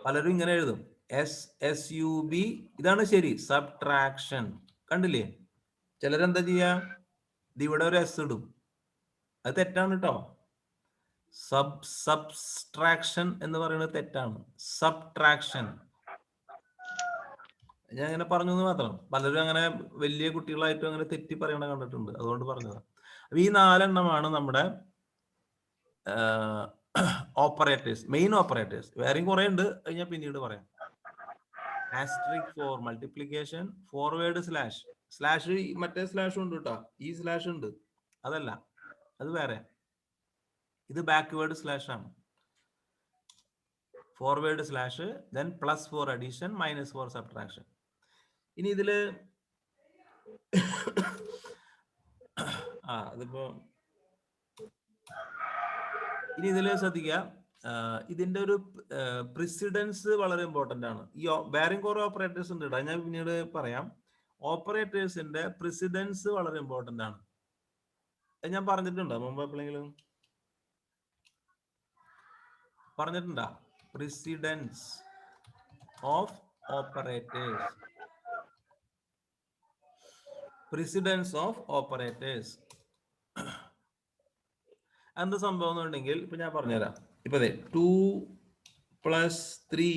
പലരും ഇങ്ങനെ എഴുതും, SUB. ഇതാണ് ശരി, സബ്ട്രാക്ഷൻ. കണ്ടില്ലേ? ചിലരെന്താ ചെയ്യാ, ഇവിടെ ഒരു എസ് ഇടും. അത് തെറ്റാണ് കേട്ടോ. സബ്സ്ട്രാക്ഷൻ എന്ന് പറയുന്നത് തെറ്റാണ്. സബ്ട്രാക്ഷൻ ഞാൻ അങ്ങനെ പറഞ്ഞു എന്ന് മാത്രം. പലരും അങ്ങനെ വലിയ കുട്ടികളായിട്ടും അങ്ങനെ തെറ്റി പറയണ കണ്ടിട്ടുണ്ട്, അതുകൊണ്ട് പറഞ്ഞത്. അപ്പൊ ഈ 4 എണ്ണമാണ് നമ്മുടെ ഓപ്പറേറ്റേഴ്സ്, മെയിൻ ഓപ്പറേറ്റേഴ്സ്. വേറെയും കുറെ ഉണ്ട്, ഞാൻ പിന്നീട് പറയാം. Asterisk for multiplication, forward slash. Slash മറ്റേ സ്ലാഷ് ഉണ്ട് കേട്ടോ, ഈ സ്ലാഷ് ഉണ്ട്, അതല്ല, അത് വേറെ. ഇത് ബാക്ക്വേർഡ് സ്ലാഷ് ആണ്. Forward slash, then plus for addition, minus for subtraction. ഇനി ഇതില് ഇനി ഇതിൽ ശ്രദ്ധിക്കുക, ഇതിന്റെ ഒരു പ്രിസിഡൻസ് വളരെ ഇമ്പോർട്ടന്റ് ആണ്. ഈ ബെയറിംഗ് കുറെ ഓപ്പറേറ്റേഴ്സ് ഉണ്ട് കേട്ടോ, ഞാൻ പിന്നീട് പറയാം. ഓപ്പറേറ്റേഴ്സിന്റെ പ്രിസിഡൻസ് വളരെ ഇമ്പോർട്ടന്റ് ആണ്. ഞാൻ പറഞ്ഞിട്ടുണ്ടോ മുമ്പ് എപ്പോഴെങ്കിലും? പറഞ്ഞിട്ടുണ്ടോ precedence of operators? Precedence of operators എന്ത് സംഭവം എന്നുണ്ടെങ്കിൽ ഇപ്പൊ ഞാൻ പറഞ്ഞുതരാം. ഇപ്പൊ 2 + 3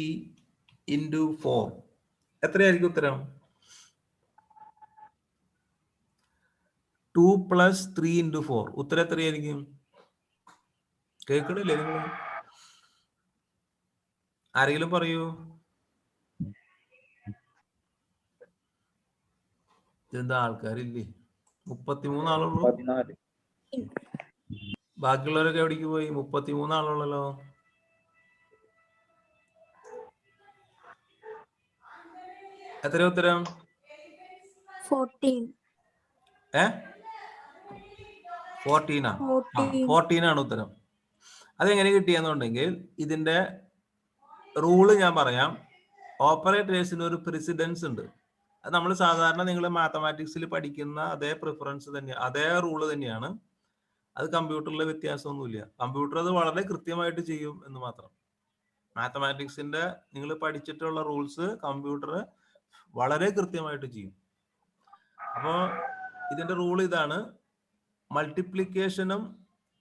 × 4 എത്രയായിരിക്കും ഉത്തരം? 2 + 3 × 4 ഉത്തരം എത്രയായിരിക്കും? കേൾക്കണില്ലേ നിങ്ങൾ? ആരെങ്കിലും പറയൂ. എന്താ ആൾക്കാരില്ലേ? 33 ആളുള്ളൂ. ബാക്കിയുള്ളവരൊക്കെ എവിടേക്ക് പോയി? 33 ആളുള്ളല്ലോ. എത്ര ഉത്തരം? 14 ആണ് ഉത്തരം. അതെങ്ങനെ കിട്ടിയെന്നുണ്ടെങ്കിൽ ഇതിന്റെ റൂള് ഞാൻ പറയാം. ഓപ്പറേറ്റേഴ്സിന് ഒരു പ്രിസിഡൻസ് ഉണ്ട്. അത് നമ്മൾ സാധാരണ നിങ്ങൾ മാത്തമാറ്റിക്സിൽ പഠിക്കുന്ന അതേ പ്രിഫറൻസ് തന്നെയാണ്, അതേ റൂള് തന്നെയാണ്. അത് കമ്പ്യൂട്ടറിലെ വ്യത്യാസമൊന്നുമില്ല. കമ്പ്യൂട്ടർ അത് വളരെ കൃത്യമായിട്ട് ചെയ്യും എന്ന് മാത്രം. മാത്തമാറ്റിക്സിന്റെ നിങ്ങൾ പഠിച്ചിട്ടുള്ള റൂൾസ് കമ്പ്യൂട്ടർ വളരെ കൃത്യമായിട്ട് ചെയ്യും. അപ്പോൾ ഇതിന്റെ റൂൾ ഇതാണ്. മൾട്ടിപ്ലിക്കേഷനും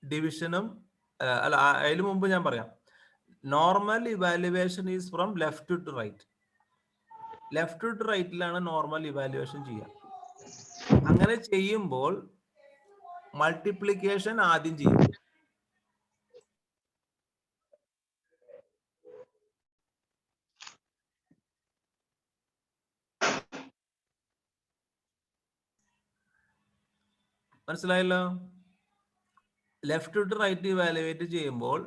ഡിവിഷനും അല്ല, അതിന് മുമ്പ് ഞാൻ പറയാം. Normal evaluation is from left to right. Left to റൈറ്റിലാണ് നോർമൽ ഇവാലുവേഷൻ ചെയ്യുക. അങ്ങനെ ചെയ്യുമ്പോൾ മൾട്ടിപ്ലിക്കേഷൻ ആദ്യം ചെയ്യും. മനസ്സിലായല്ലോ? ലെഫ്റ്റ് ടു റൈറ്റ് ഇവാലുവേറ്റ് ചെയ്യുമ്പോൾ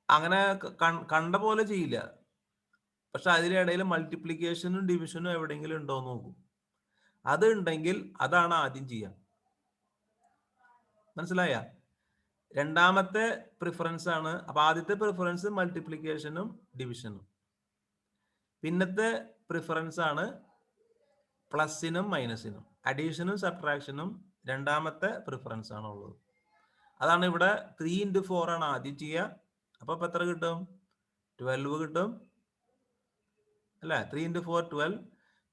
അങ്ങനെ കണ്ട പോലെ ചെയ്യില്ല. പക്ഷെ അതിനിടയിൽ മൾട്ടിപ്ലിക്കേഷനും ഡിവിഷനും എവിടെയെങ്കിലും ഉണ്ടോ എന്ന് നോക്കും. അത് ഉണ്ടെങ്കിൽ അതാണ് ആദ്യം ചെയ്യുക. മനസ്സിലായ? രണ്ടാമത്തെ പ്രിഫറൻസ് ആണ്. അപ്പൊ ആദ്യത്തെ പ്രിഫറൻസ് മൾട്ടിപ്ലിക്കേഷനും ഡിവിഷനും. പിന്നത്തെ പ്രിഫറൻസ് ആണ് പ്ലസിനും മൈനസിനും. അഡീഷനും സബ്ട്രാക്ഷനും രണ്ടാമത്തെ പ്രിഫറൻസ് ആണ് ഉള്ളത്. അതാണ് ഇവിടെ 3 × 4 ആണ് ആദ്യം ചെയ്യുക. അപ്പൊ എത്ര കിട്ടും? 12 കിട്ടും അല്ലെ? 3 × 4 12.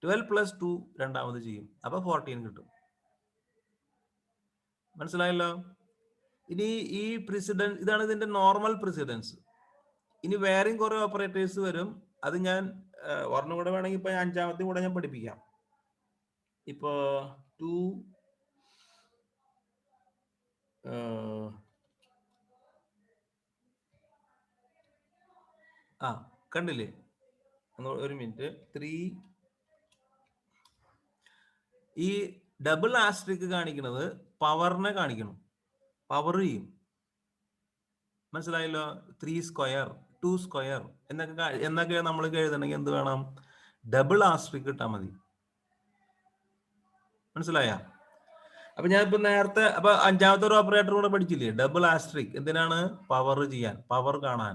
12 + 2 രണ്ടാമത് ചെയ്യും, അപ്പൊ 14 കിട്ടും. മനസ്സിലായല്ലോ? ഇനി ഈ പ്രിസിഡൻസ്, ഇതാണ് ഇതിന്റെ നോർമൽ പ്രിസിഡൻസ്. ഇനി വേറെയും കുറെ ഓപ്പറേറ്റേഴ്സ് വരും. അത് ഞാൻ ഒരെണ്ണം കൂടെ വേണമെങ്കിൽ ഇപ്പൊ 5ാമത്തെ കൂടെ ഞാൻ പഠിപ്പിക്കാം. ഇപ്പൊ 2 ആ കണ്ടില്ലേ, ഒരു മിനിറ്റ്. 3 ഈ ഡബിൾ ആസ്ട്രിക് കാണിക്കുന്നത് പവറിനെ കാണിക്കണം, പവർ ചെയ്യും. മനസ്സിലായല്ലോ? 3 സ്ക്വയർ 2 സ്ക്വയർ എന്നൊക്കെ നമ്മൾ എഴുതണമെങ്കിൽ എന്ത് വേണം? ഡബിൾ ആസ്ട്രിക് ഇട്ടാൽ മതി. മനസ്സിലായ? അപ്പൊ ഞാനിപ്പോ നേരത്തെ അപ്പൊ അഞ്ചാമത്തെ ഒരു ഓപ്പറേറ്റർ കൂടെ പഠിച്ചില്ലേ, ഡബിൾ ആസ്ട്രിക്. എന്തിനാണ്? പവർ ചെയ്യാൻ, പവർ കാണാൻ.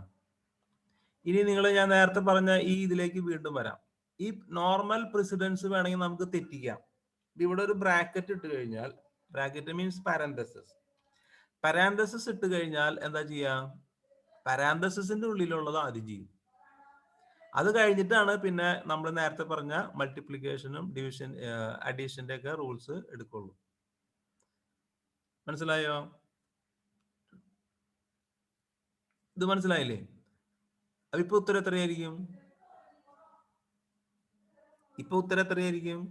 ഇനി ഞാൻ നേരത്തെ പറഞ്ഞ ഈ ഇതിലേക്ക് വീണ്ടും വരാം. ഈ നോർമൽ പ്രസിഡൻസ് വേണമെങ്കിൽ നമുക്ക് തെറ്റിക്കാം. ഇവിടെ ഒരു ബ്രാക്കറ്റ് ഇട്ട് കഴിഞ്ഞാൽ, ബ്രാക്കറ്റ് മീൻസ് പാരാന്തസിസ്. പാരാന്തസിസ് ഇട്ട് കഴിഞ്ഞാൽ എന്താ ചെയ്യാ? പാരാന്തസിന്റെ ഉള്ളിലുള്ളത് ആദ്യം ചെയ്യും. അത് കഴിഞ്ഞിട്ടാണ് പിന്നെ നമ്മൾ നേരത്തെ പറഞ്ഞ മൾട്ടിപ്ലിക്കേഷനും ഡിവിഷൻ അഡീഷന്റെ ഒക്കെ റൂൾസ് എടുക്കുള്ളൂ. മനസ്സിലായോ? ഇത് മനസ്സിലായില്ലേ? അപ്പൊ ഇപ്പൊ ഉത്തരം എത്രയായിരിക്കും? ഇപ്പൊ ഉത്തരം എത്രയായിരിക്കും?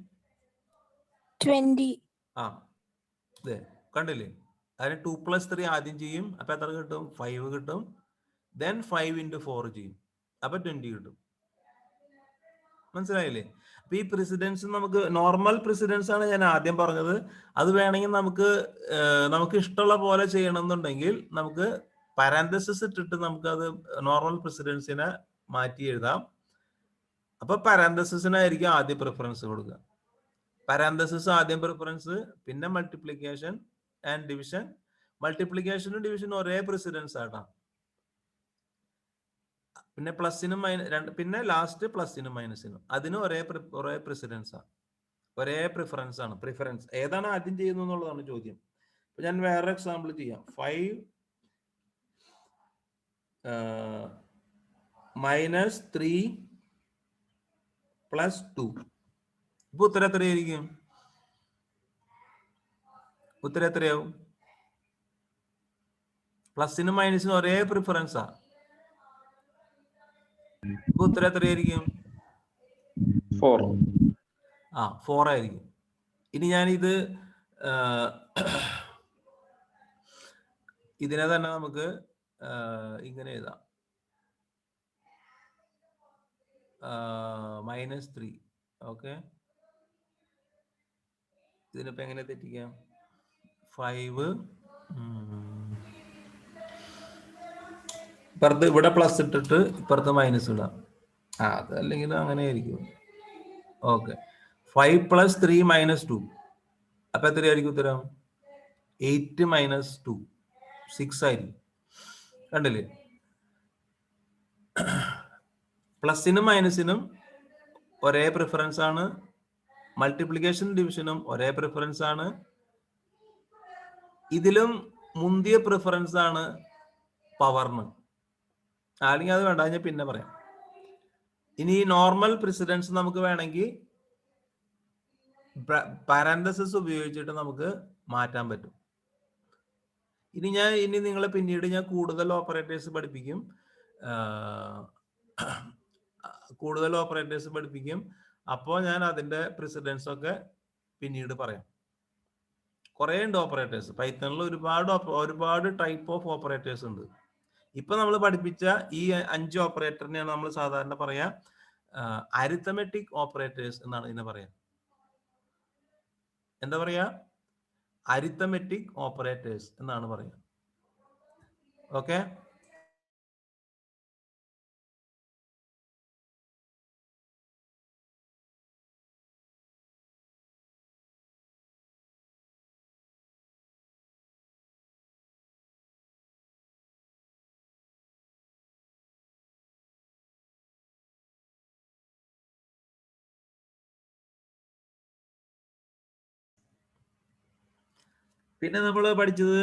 20. ആ അതെ, കണ്ടില്ലേ? അതിന് 2 + 3 ആദ്യം ചെയ്യും. അപ്പൊ എത്ര കിട്ടും? 5 കിട്ടും. ദെൻ 5 × 4 ചെയ്യും. അപ്പൊ 20 കിട്ടും. മനസ്സിലായില്ലേ? അപ്പൊ ഈ പ്രസിഡൻസ് നമുക്ക് നോർമൽ പ്രസിഡൻസ് ആണ് ഞാൻ ആദ്യം പറഞ്ഞത്. അത് വേണമെങ്കിൽ നമുക്ക് ഇഷ്ടമുള്ള പോലെ ചെയ്യണമെന്നുണ്ടെങ്കിൽ നമുക്ക് പാരാന്തസിസ് ഇട്ടിട്ട് നമുക്ക് അത് നോർമൽ പ്രസിഡൻസിനെ മാറ്റി എഴുതാം. അപ്പൊ പാരാന്തസിസിനായിരിക്കും ആദ്യം പ്രിഫറൻസ് കൊടുക്കുക. പാരാന്തസിസ് ആദ്യം പ്രിഫറൻസ്, പിന്നെ മൾട്ടിപ്ലിക്കേഷൻ ആൻഡ് ഡിവിഷൻ. മൾട്ടിപ്ലിക്കേഷനും ഡിവിഷനും ഒരേ പ്രസിഡൻസ് ആയിട്ടാണ്. പിന്നെ പ്ലസിനും പിന്നെ ലാസ്റ്റ് പ്ലസിനും മൈനസിനും അതിന് ഒരേ പ്രസിഡൻസ് ആണ്, ഒരേ പ്രിഫറൻസ് ആണ്. പ്രിഫറൻസ് ഏതാണ് ആദ്യം ചെയ്യുന്നത് എന്നുള്ളതാണ് ചോദ്യം. ഇപ്പൊ ഞാൻ വേറെ എക്സാമ്പിൾ ചെയ്യാം. 5 - 3 + 2. ഇപ്പൊ ഉത്തരം എത്രയായിരിക്കും? ഉത്തരം എത്രയാവും? പ്ലസിനും മൈനസിനും ഒരേ പ്രിഫറൻസാ. ഇപ്പൊ ഉത്തരം എത്രയായിരിക്കും? 4. 4 ആയിരിക്കും. ഇനി ഞാനിത് ഇതിനെ തന്നെ നമുക്ക് ഇങ്ങനെ എഴുതാം. -3. ഓക്കെ, ഇതിനിപ്പോ എങ്ങനെ തെറ്റിക്കാം? 5 ഇപ്പുറത്ത് ഇവിടെ പ്ലസ് ഇട്ടിട്ട് ഇപ്പുറത്ത് മൈനസ് ഇടാം. അതല്ലെങ്കിൽ അങ്ങനെ ആയിരിക്കും. ഓക്കെ, 5 + 3 - 2. അപ്പൊ എത്രയായിരിക്കും ഉത്തരം? 8 - 2 6 ആയിരിക്കും. കണ്ടില്ലേ? പ്ലസിനും മൈനസിനും ഒരേ പ്രിഫറൻസ് ആണ്. മൾട്ടിപ്ലിക്കേഷൻ ഡിവിഷനും ഒരേ പ്രിഫറൻസ് ആണ്. ഇതിലും മുന്തിയ പ്രിഫറൻസ് ആണ് പവറിന്. അല്ലെങ്കിൽ അത് വേണ്ട, ഞാൻ പിന്നെ പറയാം. ഇനി നോർമൽ പ്രസിഡൻസ് നമുക്ക് വേണമെങ്കിൽ പാരാന്തസിസ് ഉപയോഗിച്ചിട്ട് നമുക്ക് മാറ്റാൻ പറ്റും. ഇനി നിങ്ങളെ പിന്നീട് ഞാൻ കൂടുതൽ ഓപ്പറേറ്റേഴ്സ് പഠിപ്പിക്കും. അപ്പോൾ ഞാൻ അതിന്റെ പ്രസിഡൻസ് ഒക്കെ പിന്നീട് പറയാം. കുറേ ഉണ്ട് ഓപ്പറേറ്റേഴ്സ്. പൈത്തണിൽ ഒരുപാട് ടൈപ്പ് ഓഫ് ഓപ്പറേറ്റേഴ്സ് ഉണ്ട്. ഇപ്പൊ നമ്മൾ പഠിപ്പിച്ച ഈ 5 ഓപ്പറേറ്ററിനെയാണ് നമ്മൾ സാധാരണ പറയാ അരിത്തമെറ്റിക് ഓപ്പറേറ്റേഴ്സ് എന്നാണ് ഇതിനെ പറയാ. എന്താ പറയാ? അരിത്തമെറ്റിക് ഓപ്പറേറ്റേഴ്സ് എന്നാണ് പറയുക. ഓക്കെ, പിന്നെ നമ്മൾ പഠിച്ചത്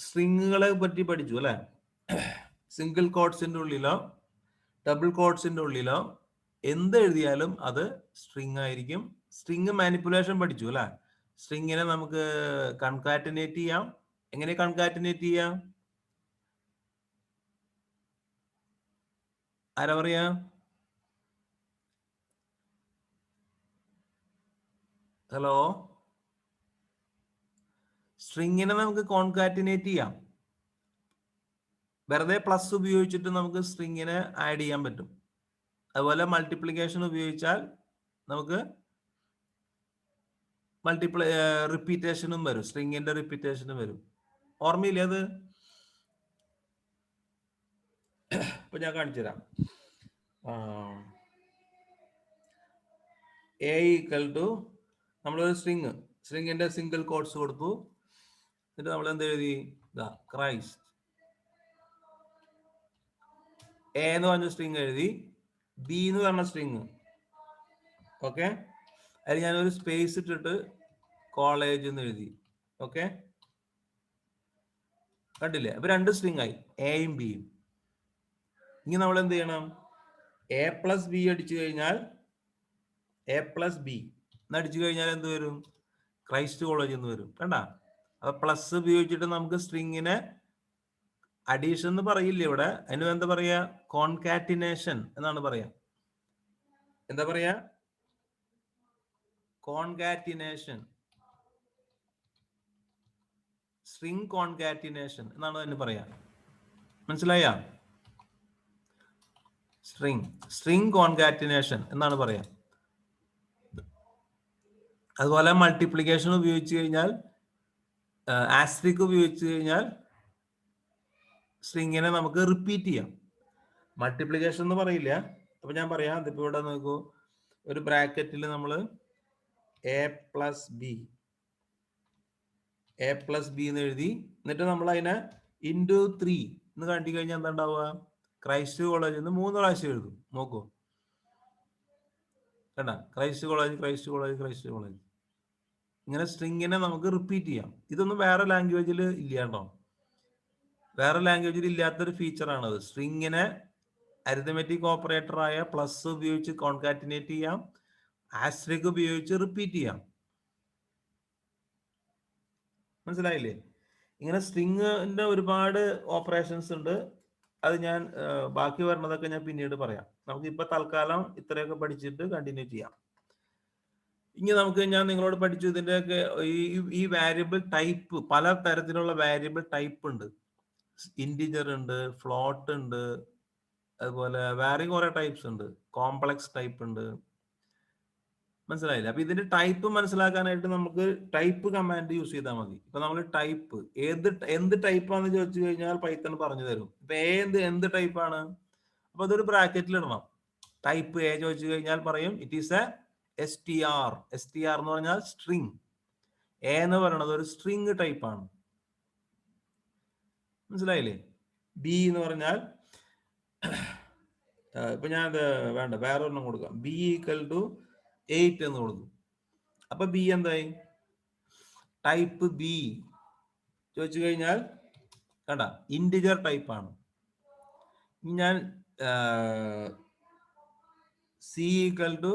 സ്ട്രിങ്ങുകളെ പറ്റി പഠിച്ചു അല്ലെ? സിംഗിൾ കോട്ട്സിന്റെ ഉള്ളിലോ ഡബിൾ കോട്ട്സിന്റെ ഉള്ളിലോ എന്ത് എഴുതിയാലും അത് സ്ട്രിങ് ആയിരിക്കും. സ്ട്രിങ് മാനിപ്പുലേഷൻ പഠിച്ചു അല്ലെ? സ്ട്രിങ്ങിനെ നമുക്ക് കൺകാറ്റിനേറ്റ് ചെയ്യാം. എങ്ങനെ കൺകാറ്റിനേറ്റ് ചെയ്യാം? ആരാ പറയാ? ഹലോ, സ്ട്രിങ്ങിനെ നമുക്ക് കോൺകാറ്റിനേറ്റ് ചെയ്യാം. വെറുതെ പ്ലസ് ഉപയോഗിച്ചിട്ട് നമുക്ക് സ്ട്രിങ്ങിനെ ആഡ് ചെയ്യാൻ പറ്റും. അതുപോലെ മൾട്ടിപ്ലിക്കേഷൻ ഉപയോഗിച്ചാൽ നമുക്ക് റിപ്പീറ്റേഷനും വരും, സ്ട്രിങ്ങിന്റെ റിപ്പീറ്റേഷനും വരും. ഓർമ്മയില്ലേ അത്? ഇപ്പൊ ഞാൻ കാണിച്ചു തരാം. എ ഈക്വൽ ടു നമ്മളൊരു സ്ട്രിങ്ങിന്റെ സിംഗിൾ കോട്ട്സ് കൊടുത്തു. എന്നിട്ട് നമ്മൾ എന്ത് എഴുതി? ക്രൈസ്റ്റ് എ എന്ന് പറഞ്ഞ സ്ട്രിങ് എഴുതി, ബി എന്ന് പറഞ്ഞ സ്ട്രിങ്. ഓക്കെ, അതിൽ ഞാനൊരു സ്പേസ് ഇട്ടിട്ട് കോളേജ് എന്ന് എഴുതി. ഓക്കെ, കണ്ടില്ലേ? അപ്പൊ രണ്ട് സ്ട്രിങ് ആയി, എയും ബിയും. ഇനി നമ്മൾ എന്ത് ചെയ്യണം? എ പ്ലസ് ബി അടിച്ചു കഴിഞ്ഞാൽ എ പ്ലസ് ബി എന്നടിച്ചു കഴിഞ്ഞാൽ എന്ത് വരും? ക്രൈസ്റ്റ് കോളേജ് എന്ന് വരും. കണ്ട? അപ്പൊ പ്ലസ് ഉപയോഗിച്ചിട്ട് നമുക്ക് സ്ട്രിങ്ങിനെ അഡീഷൻ എന്ന് പറയില്ല ഇവിടെ, അതിന് എന്താ പറയാ? കോൺകാറ്റിനേഷൻ എന്നാണ് പറയാ. എന്താ പറയാ? കോൺകാറ്റിനേഷൻ, സ്ട്രിങ് കോൺകാറ്റിനേഷൻ എന്നാണ് അതിന് പറയാ. മനസ്സിലായ? സ്ട്രിങ് കോൺകാറ്റിനേഷൻ എന്നാണ് പറയാ. അതുപോലെ മൾട്ടിപ്ലിക്കേഷൻ ഉപയോഗിച്ച് കഴിഞ്ഞാൽ, ആസ്ട്രിക് ഉപയോഗിച്ച് കഴിഞ്ഞാൽ സ്ട്രിങ്ങിനെ നമുക്ക് റിപ്പീറ്റ് ചെയ്യാം. മൾട്ടിപ്ലിക്കേഷൻ എന്ന് പറയില്ല. അപ്പൊ ഞാൻ പറയാം, ഇതിപ്പോ ഇവിടെ നോക്കൂ, ഒരു ബ്രാക്കറ്റിൽ നമ്മൾ എ പ്ലസ് ബി എന്ന് എഴുതി, എന്നിട്ട് നമ്മൾ അതിനെ ഇൻറ്റു 3 എന്ന് കണ്ടു കഴിഞ്ഞാൽ എന്താ ഉണ്ടാവുക? ക്രൈസ്റ്റ് കോളേജ് എന്ന് 3 പ്രാവശ്യം എഴുതും. നോക്കൂ, കണ്ട? Christ college. ഇങ്ങനെ സ്ട്രിങ്ങിനെ നമുക്ക് റിപ്പീറ്റ് ചെയ്യാം. ഇതൊന്നും വേറെ ലാംഗ്വേജിൽ ഇല്ല കേട്ടോ. വേറെ ലാംഗ്വേജിൽ ഇല്ലാത്തൊരു ഫീച്ചറാണത്. സ്ട്രിങ്ങിനെ അരിത്തമെറ്റിക് ഓപ്പറേറ്റർ ആയ പ്ലസ് ഉപയോഗിച്ച് കോൺകാറ്റിനേറ്റ് ചെയ്യാം, ആസ്ട്രിക് ഉപയോഗിച്ച് റിപ്പീറ്റ് ചെയ്യാം. മനസ്സിലായില്ലേ? ഇങ്ങനെ സ്ട്രിങ്ങിന്റെ ഒരുപാട് ഓപ്പറേഷൻസ് ഉണ്ട്. അത് ഞാൻ ബാക്കി വരുന്നതൊക്കെ ഞാൻ പിന്നീട് പറയാം. നമുക്ക് ഇപ്പൊ തൽക്കാലം ഇത്രയൊക്കെ പഠിച്ചിട്ട് കണ്ടിന്യൂ ചെയ്യാം. ഇനി ഞാൻ നിങ്ങളോട് പഠിച്ചു ഇതിന്റെയൊക്കെ ഈ വാരിയബിൾ ടൈപ്പ്, പല തരത്തിലുള്ള വാരിയബിൾ ടൈപ്പ് ഉണ്ട്. ഇന്റിജർ ഉണ്ട്, ഫ്ലോട്ട് ഉണ്ട്, അതുപോലെ വേറെ കുറെ ടൈപ്സ് ഉണ്ട്, കോംപ്ലക്സ് ടൈപ്പ് ഉണ്ട്. മനസ്സിലായില്ല? അപ്പൊ ഇതിന്റെ ടൈപ്പ് മനസ്സിലാക്കാനായിട്ട് നമുക്ക് ടൈപ്പ് കമാൻഡ് യൂസ് ചെയ്താൽ മതി. ഇപ്പൊ നമ്മൾ ടൈപ്പ് എന്ത് ടൈപ്പാന്ന് ചോദിച്ചു കഴിഞ്ഞാൽ പൈത്തൺ പറഞ്ഞു തരും. ഇപ്പൊ എന്ത് ടൈപ്പാണ്? അപ്പൊ അതൊരു ബ്രാക്കറ്റിൽ ഇടണം. ടൈപ്പ് എ ചോദിച്ചു കഴിഞ്ഞാൽ പറയും ഇറ്റ് ഈസ് എ STR എന്ന് പറഞ്ഞാൽ സ്ട്രിങ്. എ എന്ന് പറയുന്നത് ഒരു സ്ട്രിങ് ടൈപ്പ് ആണ്. മനസ്സിലായില്ലേ? ബി എന്ന് പറഞ്ഞാൽ ഇപ്പൊ ഞാൻ വേണ്ട, വേറെ ഒരെണ്ണം കൊടുക്കാം. ബി ഈക്വൽ ടു 8 എന്ന് കൊടുക്കും. അപ്പൊ ബി എന്തായി? ടൈപ്പ് ബി ചോദിച്ചു കഴിഞ്ഞാൽ കണ്ട, ഇന്റിജർ ടൈപ്പ് ആണ്. ഞാൻ സി ഈക്വൽ ടു